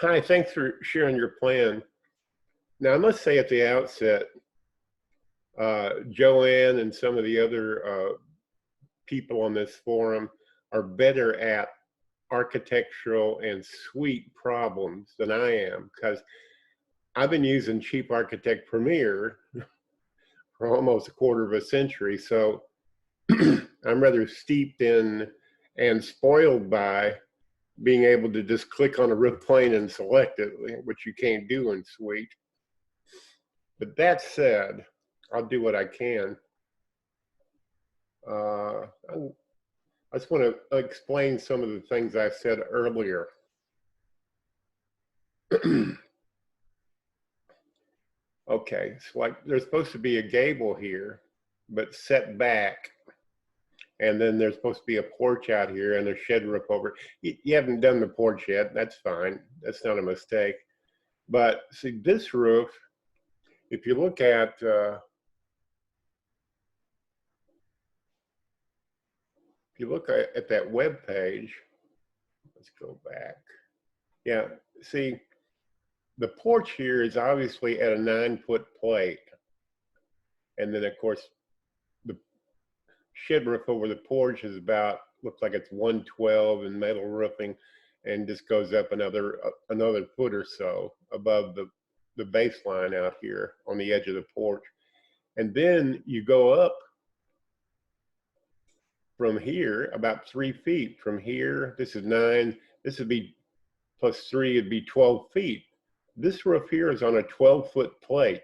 Hi, thanks for sharing your plan. Now, I must say at the outset, Joanne and some of the other people on this forum are better at architectural and suite problems than I am, because I've been using Cheap Architect Premier for almost a quarter of a century. So I'm rather steeped in and spoiled by being able to just click on a roof plane and select it, which you can't do in Suite. But that said, I'll do what I can. I just want to explain some of the things I said earlier. Okay, so like there's supposed to be a gable here, but set back. And then there's supposed to be a porch out here and a shed roof over. You haven't done the porch yet. That's fine. That's not a mistake. But see, this roof, if you look at that web page, let's go back. Yeah, see, the porch here is obviously at a 9-foot plate. And then of course, the shed roof over the porch is about, looks like it's 112 in metal roofing, and just goes up another foot or so above the baseline out here on the edge of the porch. And then you go up from here about 3 feet. From here, this is 9, this would be plus 3, it'd be 12 feet. This roof here is on a 12-foot plate.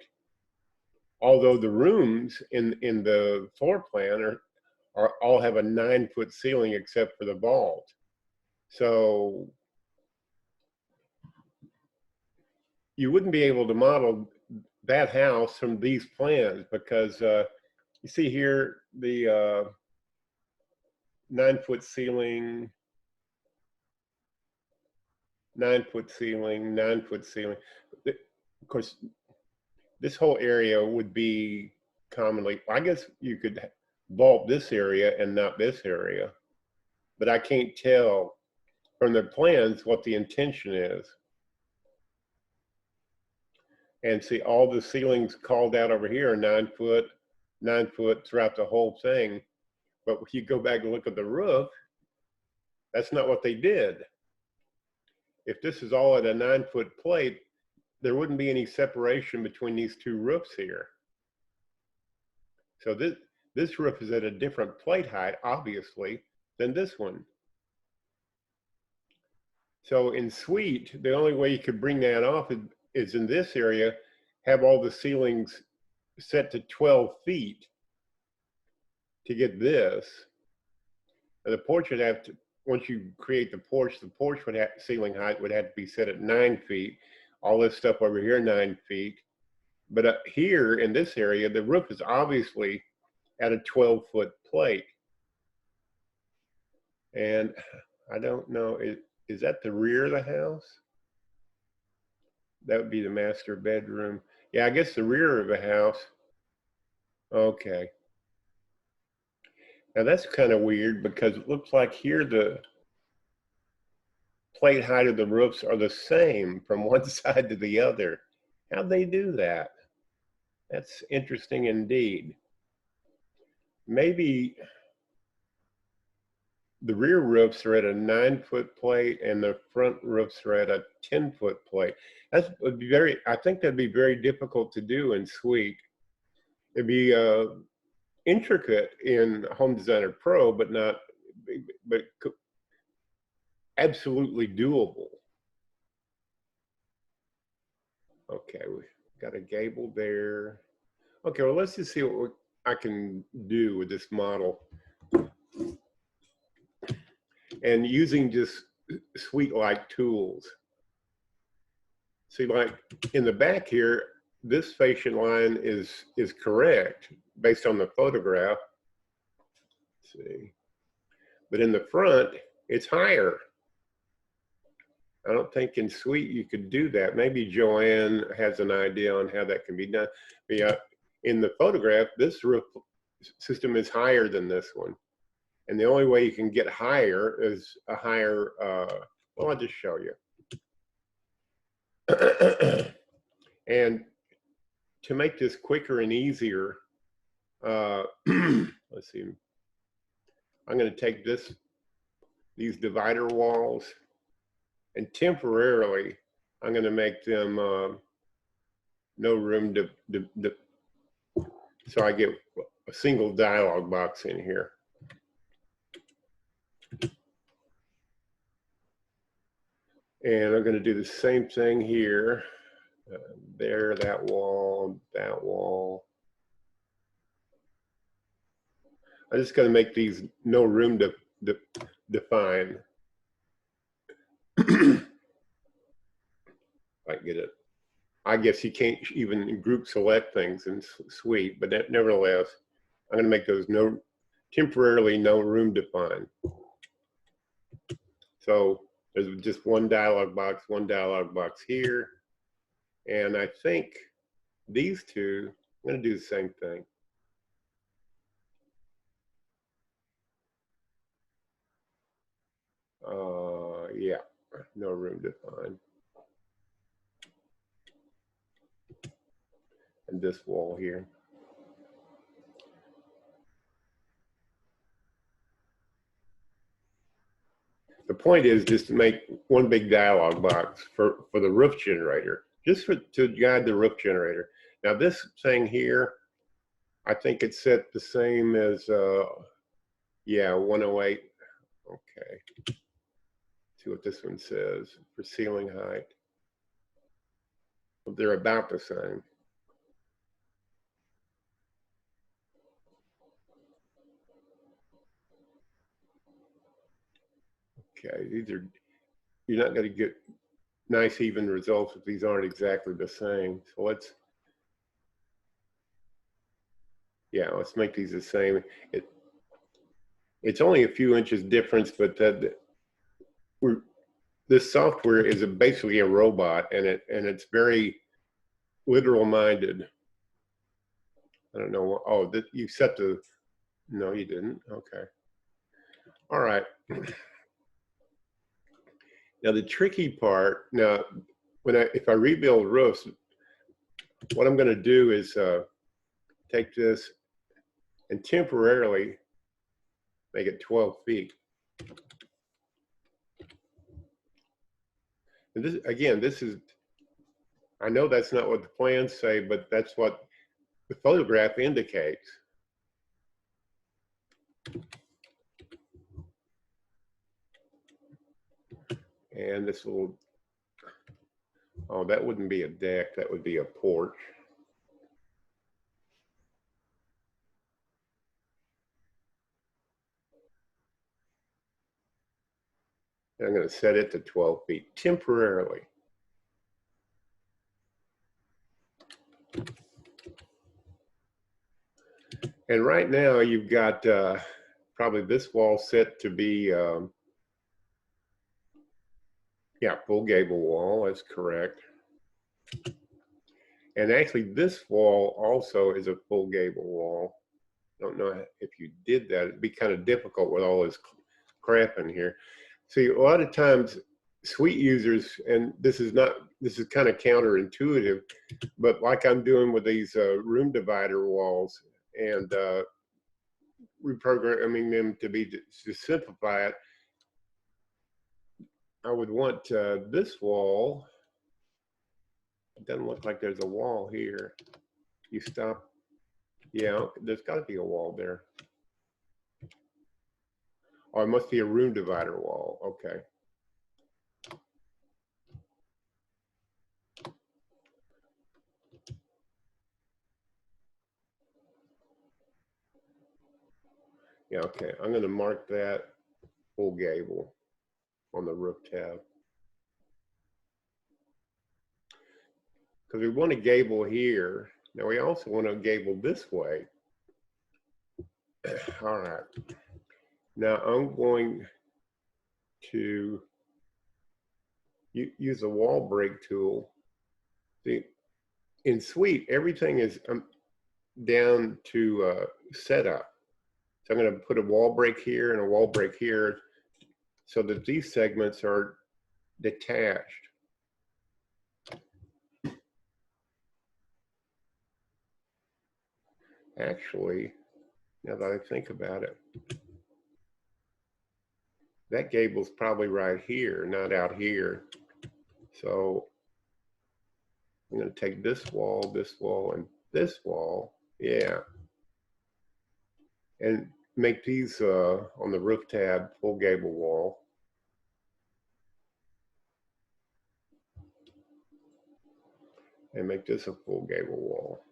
Although the rooms in the floor plan are all have a 9-foot ceiling except for the vault. So you wouldn't be able to model that house from these plans, because you see here the 9-foot ceiling, 9-foot ceiling, 9-foot ceiling. Of course, this whole area would be commonly, I guess you could vault this area and not this area, but I can't tell from the plans what the intention is. And see, all the ceilings called out over here are 9 foot throughout the whole thing. But if you go back and look at the roof, that's not what they did. If this is all at a 9-foot plate, there wouldn't be any separation between these two roofs here. So this roof is at a different plate height, obviously, than this one. So in Suite, the only way you could bring that off is in this area, have all the ceilings set to 12 feet to get this. And the porch would have to, once you create the porch would have, ceiling height would have to be set at 9 feet. All this stuff over here, 9 feet. But here in this area, the roof is obviously at a 12-foot plate. And I don't know, is that the rear of the house? That would be the master bedroom. Yeah, I guess the rear of the house. Okay. Now that's kind of weird, because it looks like here the plate height of the roofs are the same from one side to the other. How'd they do that? That's interesting indeed. Maybe the rear roofs are at a 9-foot plate and the front roofs are at a 10-foot plate. That would be I think that'd be very difficult to do in Suite. It'd be intricate in Home Designer Pro, but absolutely doable. Okay, we got a gable there. Okay, well, let's just see what I can do with this model. And using just Suite-like tools. See, like in the back here, this fascian line is correct based on the photograph. Let's see. But in the front, it's higher. I don't think in Suite you could do that. Maybe Joanne has an idea on how that can be done. But yeah, in the photograph, this roof system is higher than this one. And the only way you can get higher is a higher, well, I'll just show you. And to make this quicker and easier, let's see, I'm going to take these divider walls, and temporarily I'm going to make them no room to so I get a single dialog box in here. And I'm going to do the same thing here. There, that wall, that wall. I'm just going to make these no room to define. I get it. I guess you can't even group select things in Suite, but nevertheless, I'm going to make those temporarily no room defined. So there's just one dialog box here. And I think these two, I'm going to do the same thing. Yeah, no room defined. And this wall here. The point is just to make one big dialog box for the roof generator, just to guide the roof generator. Now this thing here, I think it's set the same as, yeah, 108. Okay. See what this one says for ceiling height. They're about the same. Okay, you're not going to get nice even results if these aren't exactly the same. So let's make these the same. It's only a few inches difference, but this software is basically a robot, and it's very literal minded. I don't know. Oh, you set the, no, you didn't. Okay. All right. Now the tricky part, now if I rebuild roofs, what I'm going to do is take this and temporarily make it 12 feet. And this, again, I know that's not what the plans say, but that's what the photograph indicates. And this little, oh, that wouldn't be a deck, that would be a porch. And I'm going to set it to 12 feet temporarily. And right now you've got probably this wall set to be, yeah, full gable wall, that's correct. And actually this wall also is a full gable wall. I don't know if you did that. It'd be kind of difficult with all this crap in here. See, a lot of times Suite users, and this is kind of counterintuitive, but like I'm doing with these room divider walls and reprogramming them to simplify it, I would want this wall. It doesn't look like there's a wall here. You stop. Yeah, there's got to be a wall there. Oh, it must be a room divider wall. Okay. Yeah, okay. I'm going to mark that full gable on the roof tab. Because we want a gable here. Now we also want a gable this way. All right. Now I'm going to use the wall break tool. See, in Suite, everything is down to setup. So I'm going to put a wall break here and a wall break here so that these segments are detached. Actually, now that I think about it, that gable's probably right here, not out here. So I'm going to take this wall, and this wall. Yeah. And make these on the roof tab full gable wall. And make this a full gable wall.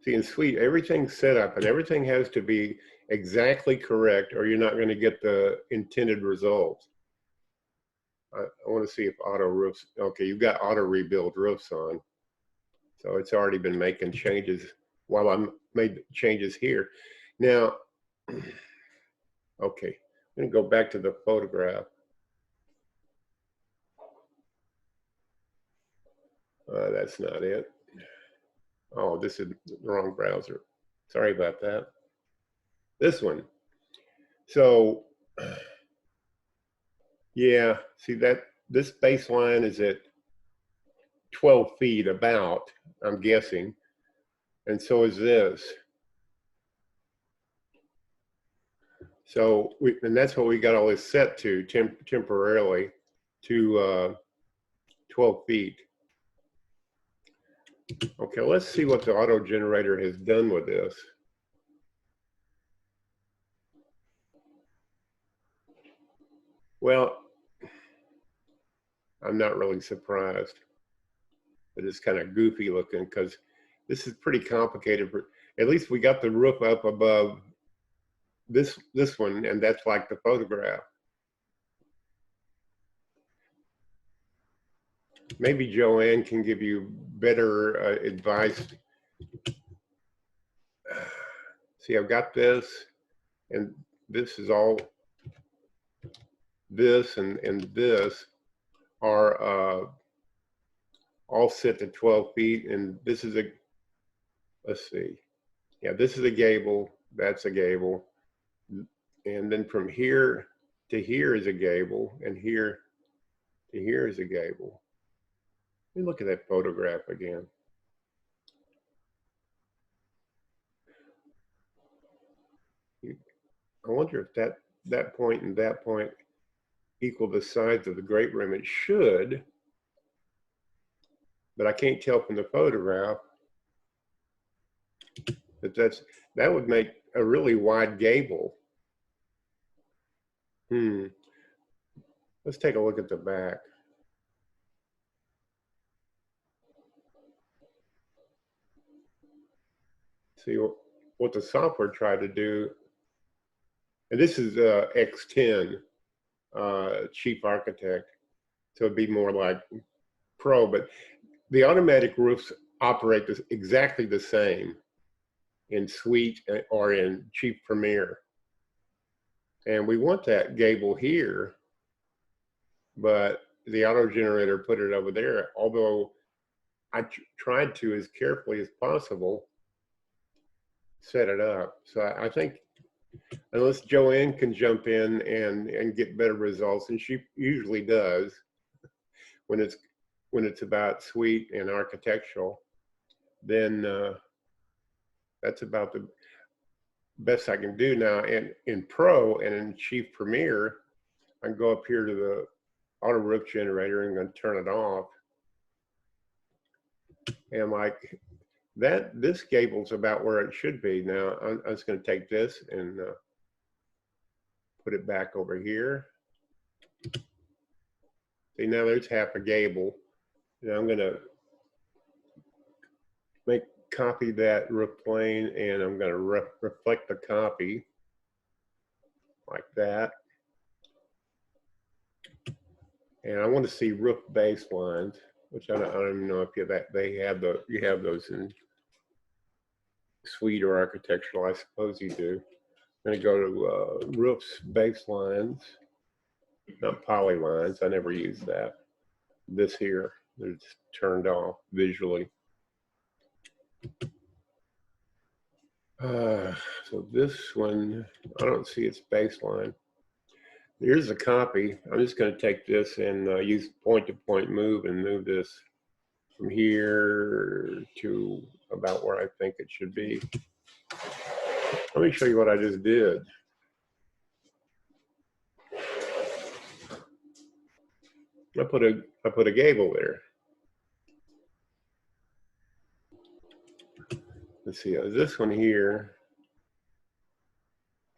See, in Suite, everything's set up and everything has to be exactly correct or you're not going to get the intended result. I want to see if auto roofs, okay, you've got auto rebuild roofs on. So it's already been making changes while I made changes here. Now, okay, I'm going to go back to the photograph. That's not it. Oh, this is the wrong browser. Sorry about that. This one. So, yeah, see that this baseline is at 12 feet about, I'm guessing. And so is this. So, and that's what we got all this set to temporarily to 12 feet. Okay, let's see what the auto generator has done with this. Well, I'm not really surprised. But it's kind of goofy looking because this is pretty complicated. At least we got the roof up above this one, and that's like the photograph. Maybe Joanne can give you better advice. See, I've got this, and this is all, this and this are all set to 12 feet, and this is a, let's see, yeah, this is a gable, that's a gable, and then from here to here is a gable, and here to here is a gable. Let me look at that photograph again. I wonder if that point and that point equal the sides of the great room. It should, but I can't tell from the photograph. But that would make a really wide gable. Let's take a look at the back. See what the software tried to do. And this is X10 Chief Architect, so it'd be more like Pro, but the automatic roofs operate exactly the same in Suite or in Chief Premier. And we want that gable here, but the auto generator put it over there, although I tried to, as carefully as possible, set it up. So I think unless Joanne can jump in and get better results, and she usually does when it's about Suite and architectural, then that's about the best I can do now. And in Pro and in Chief Premier, I can go up here to the auto roof generator and I'm going to turn it off. And like that, this gable's about where it should be. Now I'm just going to take this and put it back over here. See, now there's half a gable. Now I'm going to copy that roof plane, and I'm going to reflect the copy like that. And I want to see roof baselines, which I don't even know if you have those in Suite or architectural. I suppose you do. I'm going to go to roofs baselines, not polylines. I never use that. This here, it's turned off visually. So this one, I don't see its baseline. Here's a copy. I'm just going to take this and use point-to-point move and move this from here to about where I think it should be. Let me show you what I just did. I put a gable there. Let's see, this one here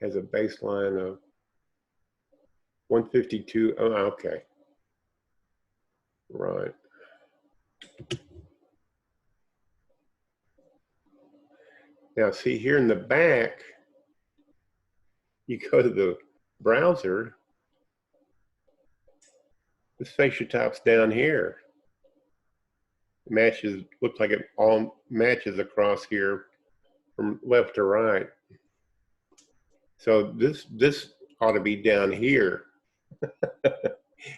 has a baseline of 152. Oh, okay. Right. Now, see here in the back, you go to the browser, this fascia top's down here. Matches, looks like it all matches across here from left to right. So this ought to be down here.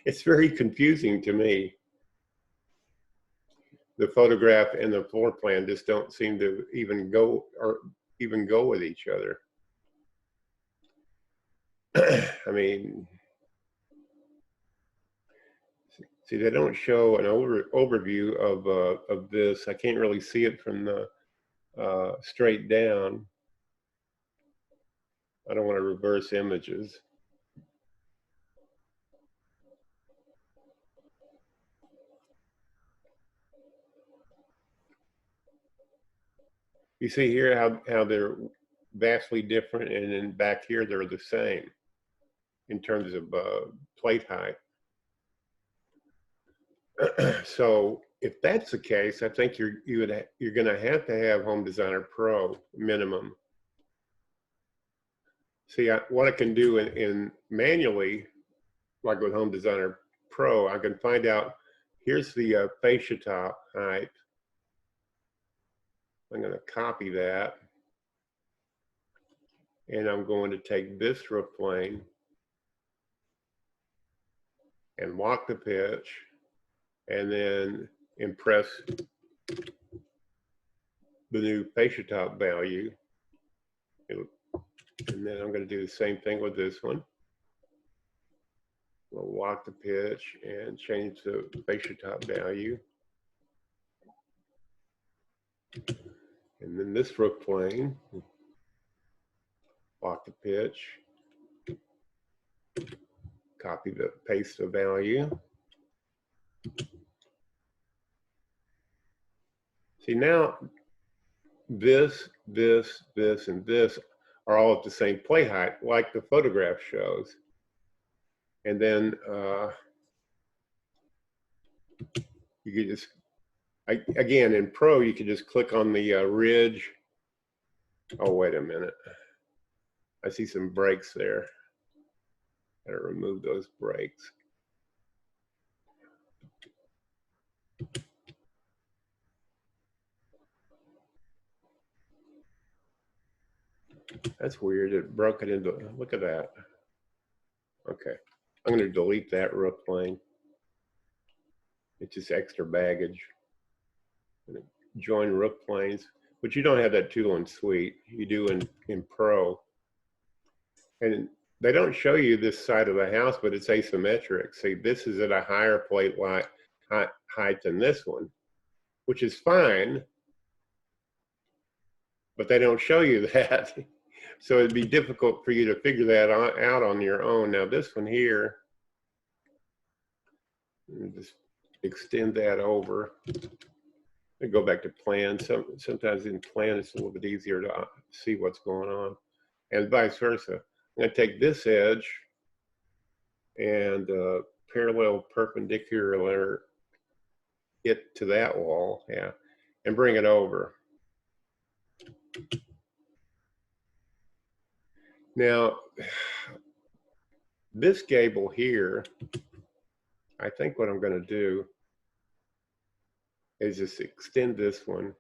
It's very confusing to me. The photograph and the floor plan just don't seem to even go with each other. I mean, see, they don't show an overview of this. I can't really see it from the straight down. I don't want to reverse images. You see here how they're vastly different, and then back here they're the same in terms of plate height. So if that's the case, I think you're going to have Home Designer Pro minimum. See, what I can do in manually, like with Home Designer Pro, I can find out, here's the fascia top height. I'm going to copy that. And I'm going to take this roof plane and walk the pitch, and then impress the new fascia top value. And then I'm going to do the same thing with this one. We'll walk the pitch and change the fascia top value. And then this roof plane, walk the pitch, copy the paste the value. See, now this, and this are all at the same plate height, like the photograph shows. And then you could just, again, in Pro, you could just click on the ridge. Oh, wait a minute. I see some breaks there. Gotta remove those breaks. That's weird. It broke it into, look at that. Okay. I'm going to delete that roof plane. It's just extra baggage. Join roof planes, but you don't have that tool in Suite. You do in Pro. And they don't show you this side of the house, but it's asymmetric. See, this is at a higher plate height than this one, which is fine, but they don't show you that. So it'd be difficult for you to figure that out on your own. Now this one here, just extend that over. And go back to plan. Sometimes in plan it's a little bit easier to see what's going on, and vice versa. I'm going to take this edge and parallel perpendicular it to that wall, yeah, and bring it over. Now, this gable here, I think what I'm going to do is just extend this one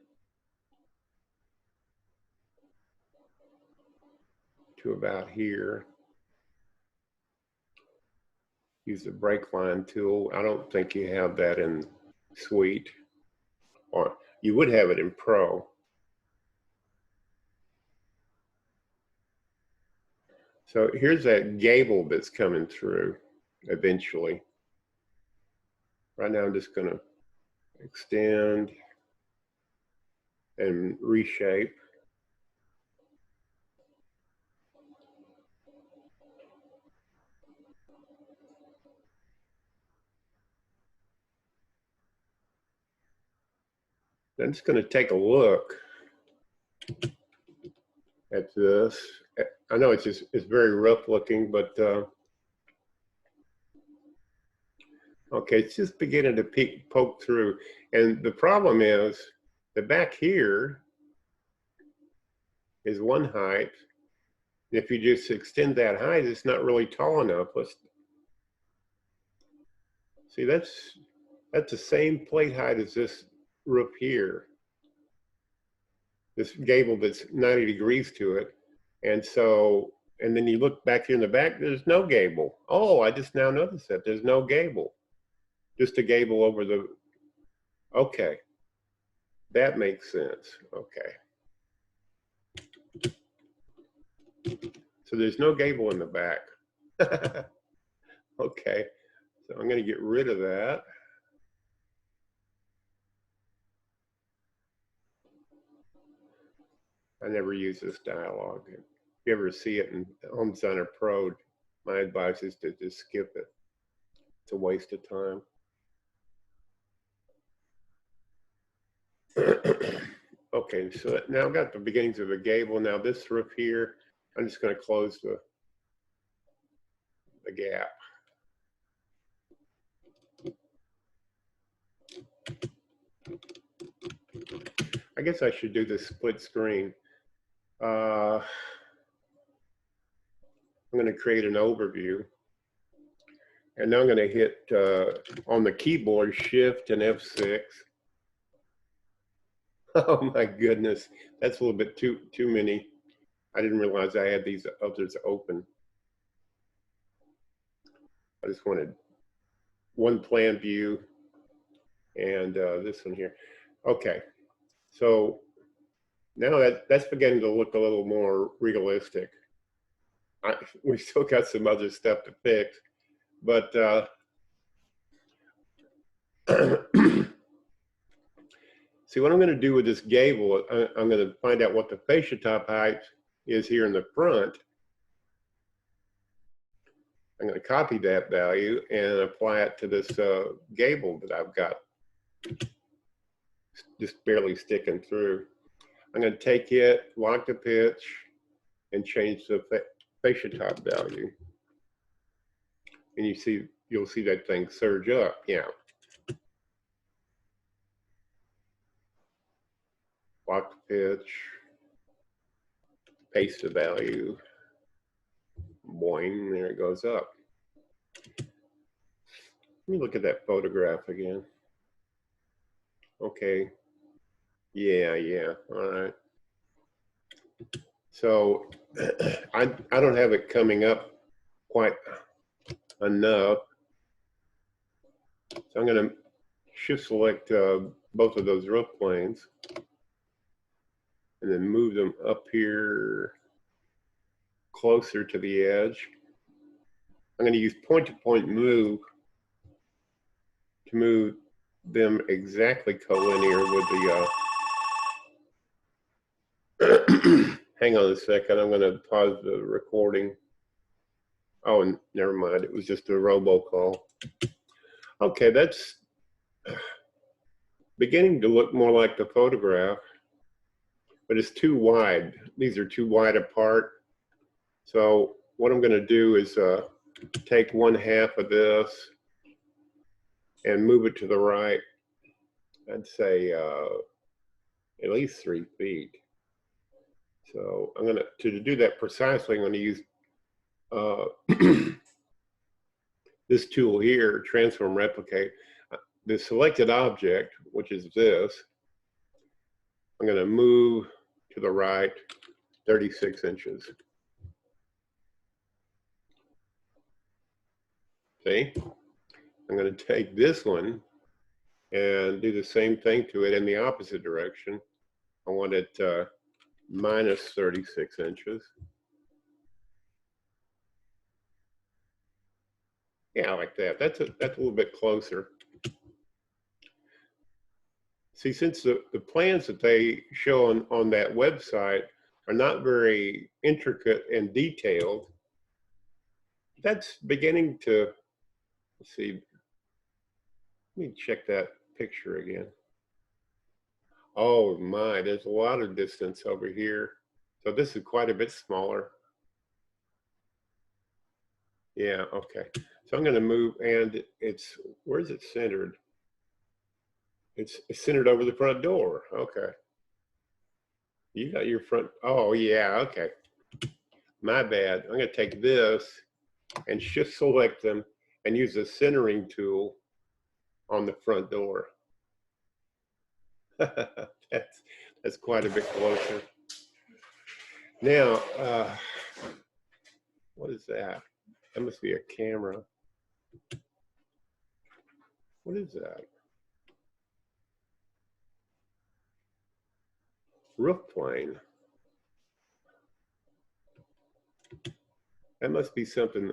to about here. Use the break line tool. I don't think you have that in Suite, or you would have it in Pro. So here's that gable that's coming through eventually. Right now I'm just going to extend, and reshape. Then it's going to take a look at this. I know it's very rough looking, but okay, it's just beginning to poke through. And the problem is the back here is one height. If you just extend that height, it's not really tall enough. Let's see, that's the same plate height as this roof here. This gable that's 90 degrees to it. And so, and then you look back here in the back, there's no gable. Oh, I just now noticed that there's no gable. Just a gable over the, okay. That makes sense, okay. So there's no gable in the back. Okay, so I'm gonna get rid of that. I never use this dialogue. If you ever see it in Home Designer Pro, my advice is to just skip it. It's a waste of time. Okay, so now I've got the beginnings of a gable. Now this roof here, I'm just going to close the gap. I guess I should do this split screen. I'm going to create an overview. And now I'm going to hit on the keyboard Shift and F6. Oh my goodness, that's a little bit too many. I didn't realize I had these others open. I just wanted one plan view and this one here. Okay, so now that's beginning to look a little more realistic. We still got some other stuff to fix, but see what I'm going to do with this gable, I'm going to find out what the fascia top height is here in the front. I'm going to copy that value and apply it to this gable that I've got just barely sticking through. I'm going to take it, lock the pitch, and change the fascia top value. And you'll see that thing surge up. Yeah. Lock the pitch, paste the value, boing, there it goes up. Let me look at that photograph again. Okay. Yeah, all right. So I don't have it coming up quite enough. So I'm going to shift select both of those roof planes and then move them up here closer to the edge. I'm going to use point-to-point move to move them exactly collinear with the hang on a second, I'm going to pause the recording. Oh, and never mind, it was just a robocall. Okay, that's beginning to look more like the photograph, but it's too wide. These are too wide apart. So what I'm going to do is take 1/2 of this and move it to the right. I'd say at least 3 feet. So I'm going to do that precisely, I'm going to use this tool here, transform replicate. The selected object, which is this, I'm going to move to the right 36 inches. See? I'm going to take this one and do the same thing to it in the opposite direction. I want it minus 36 inches. Yeah, like that. That's a little bit closer. See, since the plans that they show on that website are not very intricate and detailed, that's beginning to, let's see, let me check that picture again. Oh my, there's a lot of distance over here. So this is quite a bit smaller. Yeah, okay. So I'm gonna move, and it's, where's it centered? It's centered over the front door. Okay. You got your front, oh yeah, okay. My bad. I'm gonna take this and shift select them and use the centering tool on the front door. that's quite a bit closer. Now, what is that? That must be a camera. What is that? Roof plane. That must be something.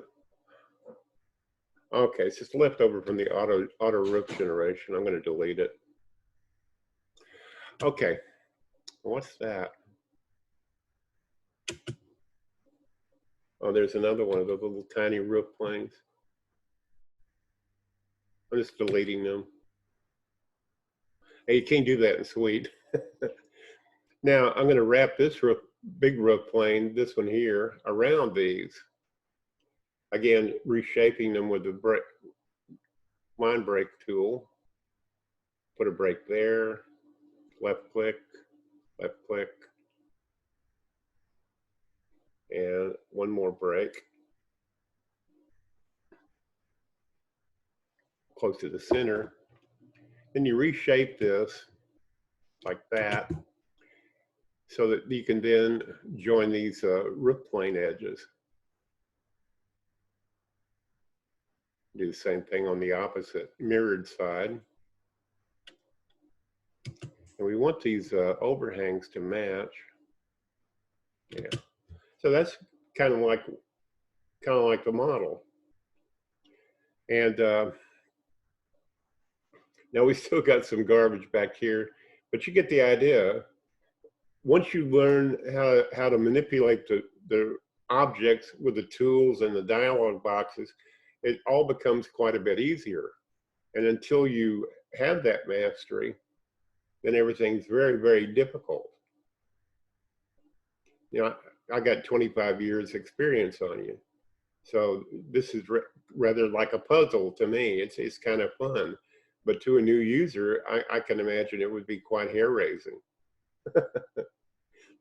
Okay, it's just left over from the auto roof generation. I'm going to delete it. Okay, what's that? Oh, there's another one of those little tiny roof planes. I'm just deleting them. Hey, you can't do that in Suite. Now I'm going to wrap this big roof plane, this one here, around these. Again, reshaping them with the line break tool. Put a break there, left click, and one more break. Close to the center. Then you reshape this like that so that you can then join these roof plane edges. Do the same thing on the opposite mirrored side. And we want these overhangs to match. Yeah. So that's kind of like the model. And now we still got some garbage back here, but you get the idea. Once you learn how to manipulate the objects with the tools and the dialog boxes, it all becomes quite a bit easier. And until you have that mastery, then everything's very, very difficult. You know, I got 25 years experience on you. So this is rather like a puzzle to me. It's kind of fun. But to a new user, I can imagine it would be quite hair-raising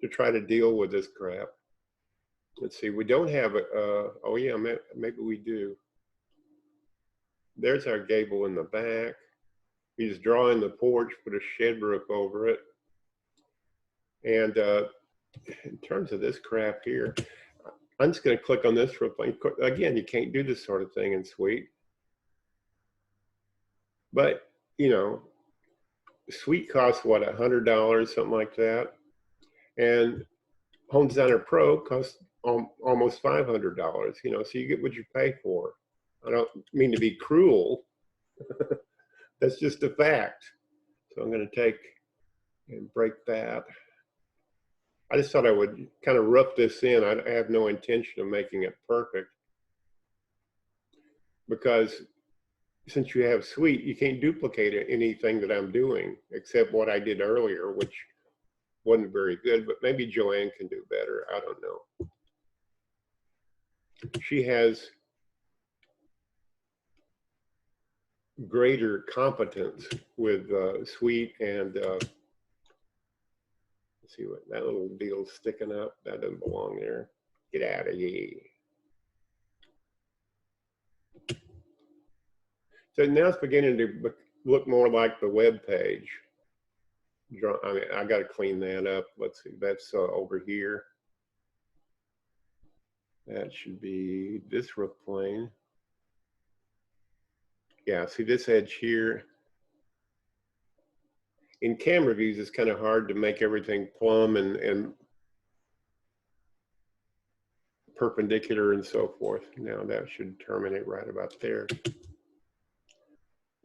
to try to deal with this crap. Let's see, we don't have it. Oh yeah, maybe we do. There's our gable in the back. You just draw in the porch, put a shed roof over it. And in terms of this crap here, I'm just going to click on this roof plane. Again, you can't do this sort of thing in Suite. But, you know, Suite costs what, $100, something like that. And Home Designer Pro costs almost $500, you know, so you get what you pay for. I don't mean to be cruel. That's just a fact. So I'm going to take and break that. I just thought I would kind of rough this in. I have no intention of making it perfect, because since you have Suite, you can't duplicate anything that I'm doing except what I did earlier, which wasn't very good, but maybe Joanne can do better. I don't know. She has greater competence with Suite, and let's see what that little deal's sticking up. That doesn't belong there. Get out of here. So now it's beginning to look more like the web page. I mean, I got to clean that up. Let's see, that's over here. That should be this roof plane. Yeah, see this edge here. In camera views, it's kind of hard to make everything plumb and perpendicular and so forth. Now that should terminate right about there.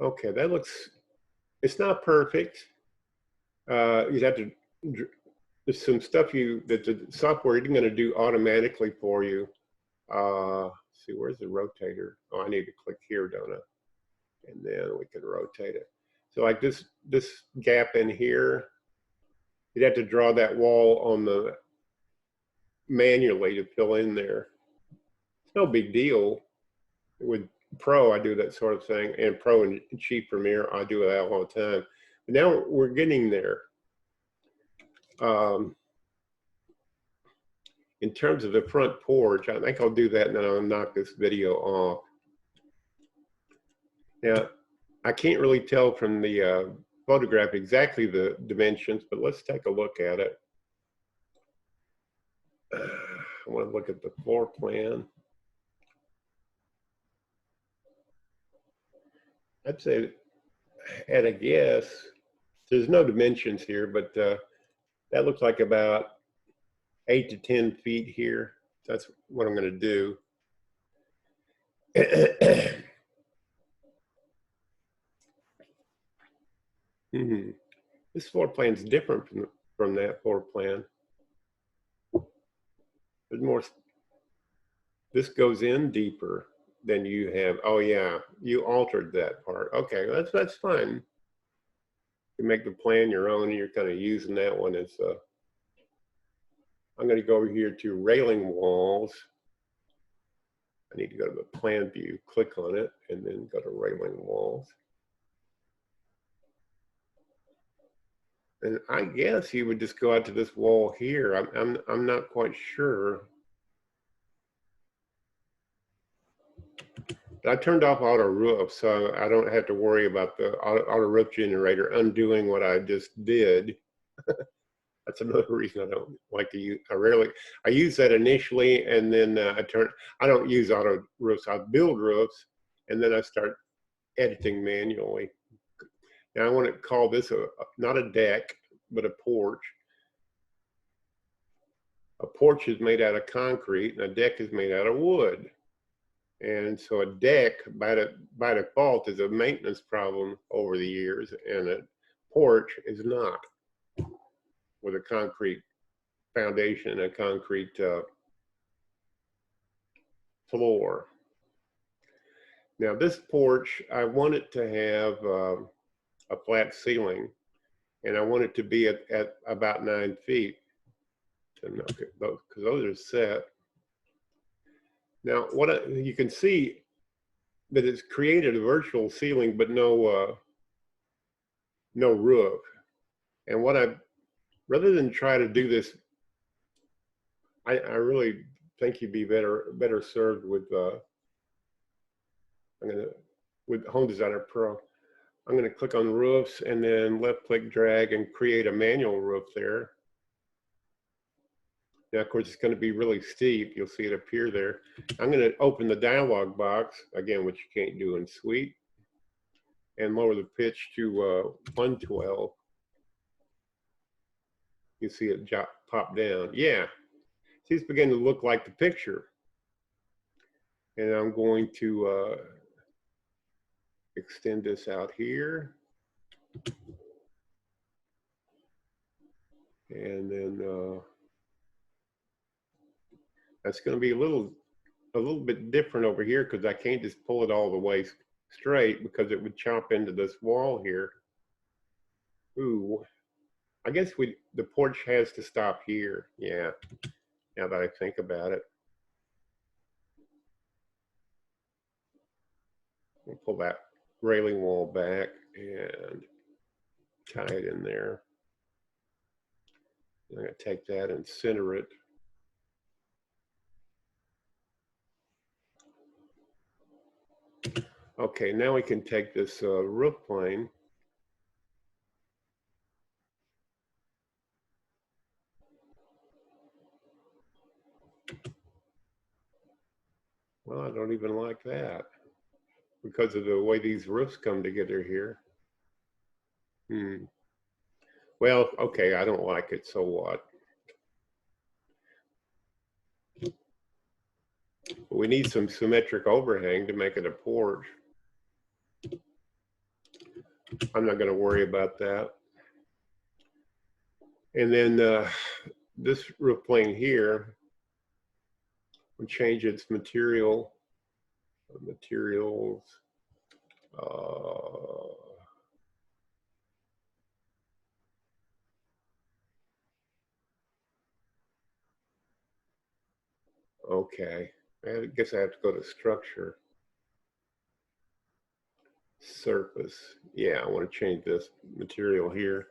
Okay, that looks, it's not perfect, You'd have to, there's some stuff that the software isn't going to do automatically for you. See, where's the rotator? Oh, I need to click here, don't I? And then we can rotate it. So like this gap in here, you'd have to draw that wall on the manually to fill in there. It's no big deal. With Pro, I do that sort of thing, and Pro and Chief Premiere, I do that all the time. But now we're getting there. In terms of the front porch, I think I'll do that and then I'll knock this video off. Now, I can't really tell from the photograph exactly the dimensions, but let's take a look at it. I want to look at the floor plan. I'd say, at a guess, there's no dimensions here, but that looks like about 8 to 10 feet here. That's what I'm going to do. This floor plan is different from that floor plan. There's more. This goes in deeper than you have. Oh yeah, you altered that part. Okay, that's fine. You make the plan your own, and you're kind of using that one as a. I'm going to go over here to railing walls. I need to go to the plan view, click on it, and then go to railing walls. And I guess you would just go out to this wall here. I'm not quite sure. I turned off auto roof, so I don't have to worry about the auto roof generator undoing what I just did. That's another reason I don't like to use. I use that initially, and then I don't use auto roofs. I build roofs, and then I start editing manually. Now I want to call this not a deck, but a porch. A porch is made out of concrete, and a deck is made out of wood. And so a deck, by default, is a maintenance problem over the years, and a porch is not, with a concrete foundation and a concrete floor. Now this porch, I want it to have a flat ceiling, and I want it to be at about 9 feet. Because those are set. Now, you can see that it's created a virtual ceiling, but no roof. And rather than try to do this, I really think you'd be better served with with Home Designer Pro. I'm going to click on roofs and then left click drag and create a manual roof there. Now, of course, it's going to be really steep. You'll see it appear there. I'm going to open the dialog box, again, which you can't do in Suite, and lower the pitch to 112. You see it pop down. Yeah. See, it's beginning to look like the picture. And I'm going to extend this out here. And then that's going to be a little bit different over here because I can't just pull it all the way straight because it would chop into this wall here. Ooh, I guess the porch has to stop here. Yeah, now that I think about it. We'll pull that railing wall back and tie it in there. I'm going to take that and center it. Okay, now we can take this roof plane. Well, I don't even like that because of the way these roofs come together here. Well, okay, I don't like it, so what? We need some symmetric overhang to make it a porch. I'm not going to worry about that. And then this roof plane here, we'll change its materials. Okay, I guess I have to go to structure. Surface. Yeah, I want to change this material here.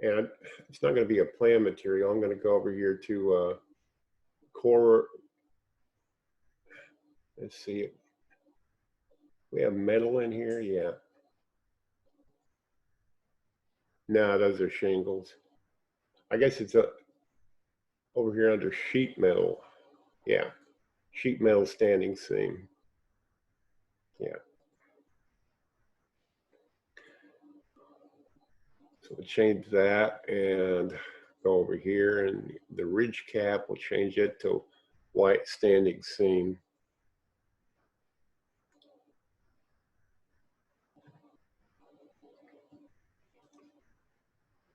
And it's not going to be a plan material. I'm going to go over here to core. Let's see. We have metal in here. Yeah. No, those are shingles. I guess it's over here under sheet metal. Yeah. Sheet metal standing seam. Yeah. So we'll change that and go over here, and the ridge cap, we'll change it to white standing seam.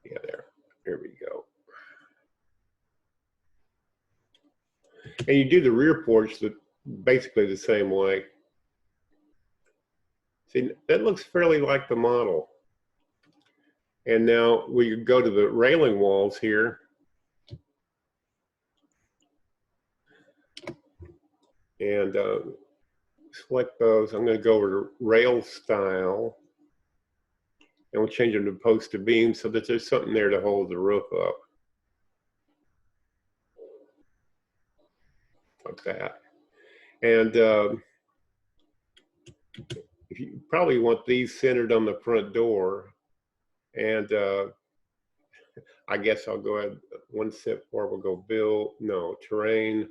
Yeah, there we go. And you do the rear porch basically the same way. See, that looks fairly like the model. And now we go to the railing walls here. And select those. I'm going to go over to rail style. And we'll change them to post to beam so that there's something there to hold the roof up. Like that. And if you probably want these centered on the front door. And I guess I'll go ahead, one step forward, we'll go terrain,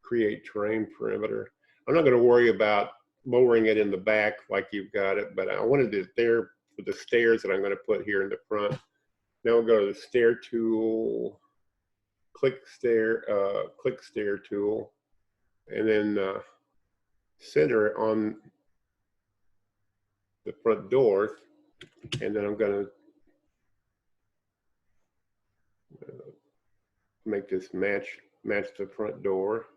create terrain perimeter. I'm not going to worry about lowering it in the back like you've got it, but I wanted it there for the stairs that I'm going to put here in the front. Now we'll go to the stair tool, click stair tool, and then center it on the front door. And then I'm going to make this match the front door.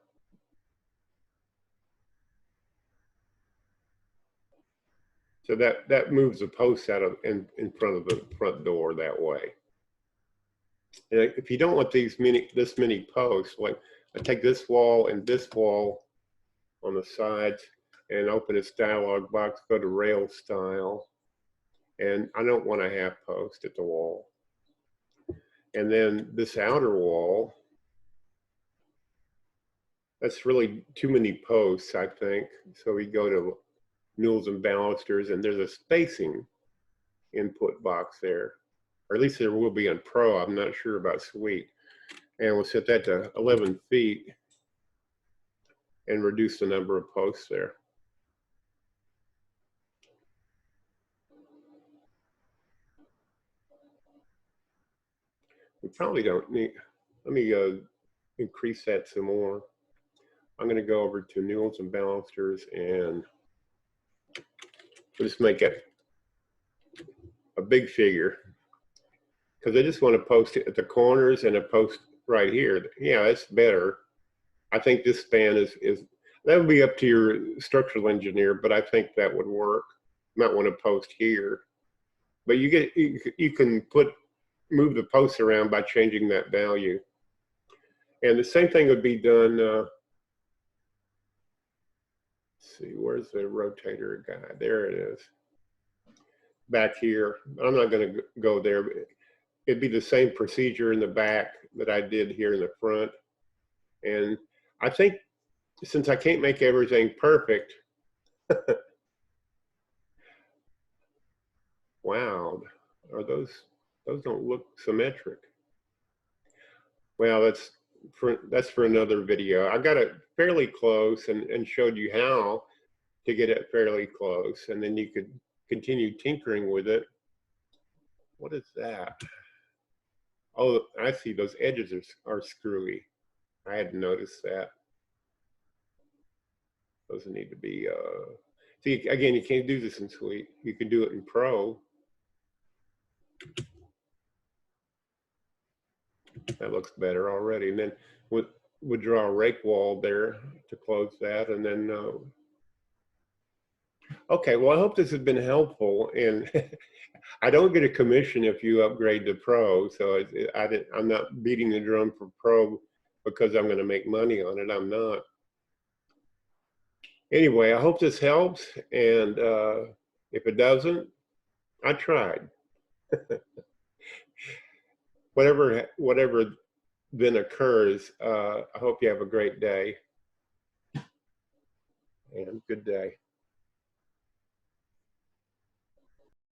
So that moves the post out of in front of the front door that way. And if you don't want this many posts, like I take this wall and this wall on the sides and open this dialog box, go to rail style, and I don't want a half post at the wall. And then this outer wall, that's really too many posts, I think. So we go to newels and balusters, and there's a spacing input box there, or at least there will be on Pro. I'm not sure about Suite. And we'll set that to 11 feet and reduce the number of posts there. We probably don't need, let me increase that some more. I'm going to go over to newels and balusters and just make it a big figure, because I just want to post it at the corners and a post right here. Yeah, that's better. I think this span is that would be up to your structural engineer, but I think that would work. You might want to post here, but you can move the posts around by changing that value. And the same thing would be done. Let's see, where's the rotator guy? There it is. Back here. I'm not going to go there. It'd be the same procedure in the back that I did here in the front. And I think since I can't make everything perfect, wow, those don't look symmetric. Well, that's for another video. I got it fairly close and showed you how to get it fairly close, and then you could continue tinkering with it. What is that? Oh, I see, those edges are screwy. I hadn't noticed that. Those need to be, see, again, you can't do this in Suite. You can do it in Pro. That looks better already. And then would draw a rake wall there to close that. And then, okay, well, I hope this has been helpful. And I don't get a commission if you upgrade to Pro. So I'm not beating the drum for Pro because I'm going to make money on it. I'm not. Anyway, I hope this helps. And if it doesn't, I tried. Whatever then occurs, I hope you have a great day and good day.